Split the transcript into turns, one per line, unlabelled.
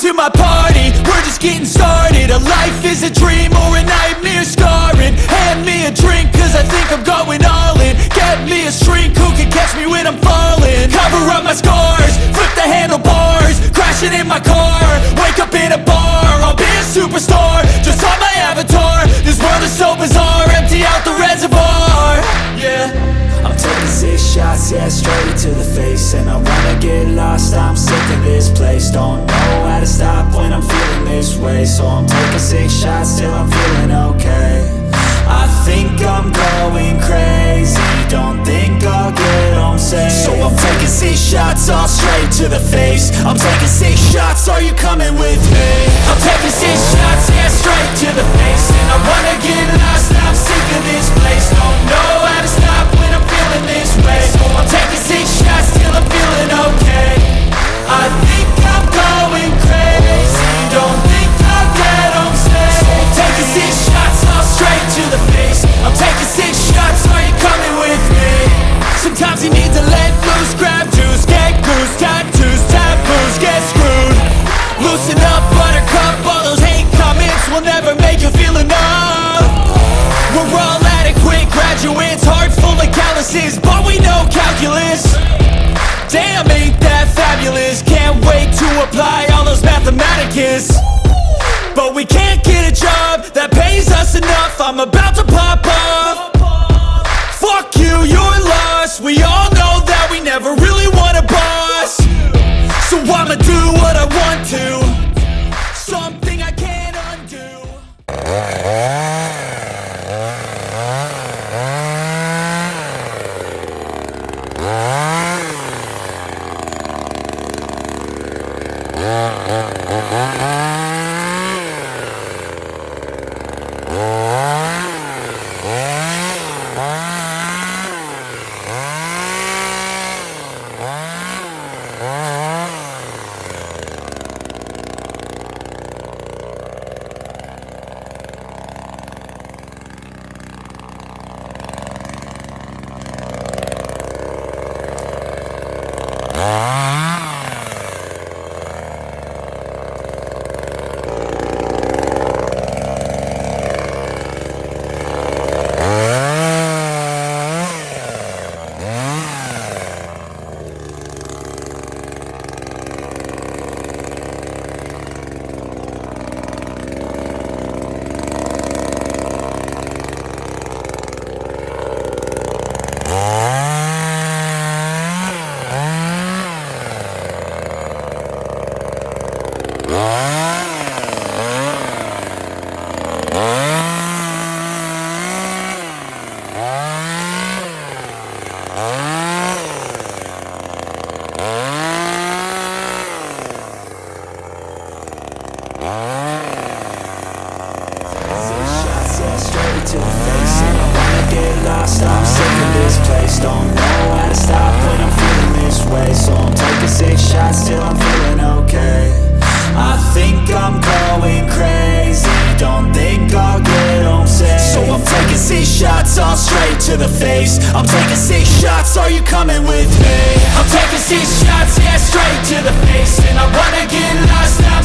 to my party, we're just getting started. A life is a dream or a nightmare scarring. Hand me a drink cause I think I'm going all in. Get me a shrink who can catch me when I'm falling. Cover up my scars, flip the handlebars, crashing in my car, wake up in a bar. I'll be a superstar, just on my avatar. This world is so bizarre, empty out the reservoir. Yeah,
I'm taking 6 shots, yeah, straight to the face. And I wanna get lost, I'm sick of this place. Don't know how to stop when I'm feeling this way. So I'm taking 6 shots till I'm feeling okay. I think I'm going crazy, don't think I'll get home safe. So I'm taking 6 shots all straight to the face. I'm taking 6 shots, are you coming with me? I'm taking 6 shots, yeah, straight to the face. And I wanna get lost, I'm sick of this place. Don't know how to stop when I'm feeling this way. So I'm taking 6 shots till I'm feeling okay. I think I'm going crazy, don't think I'll get home safe. So I'm taking 6 shots all straight to the face. I'm taking 6 shots, are you coming with me? Sometimes you need to let loose, grab juice, get goose, tattoos, taboos, get screwed. Loosen up, buttercup, all those hate comments will never make you feel enough. We're all adequate graduates, heart full of calluses, but we know calculus. Damn, ain't that fabulous? Can't wait to apply all those mathematicus. But we can't get a job that pays us enough. I'm about to pop off. Fuck you, you're lost. We all know that we never really want a boss. So I'ma do what I want to, something I can't undo. All straight to the face. I'm taking 6 shots, are you coming with me? I'm taking 6 shots, yeah, straight to the face. And I wanna get lost, I'm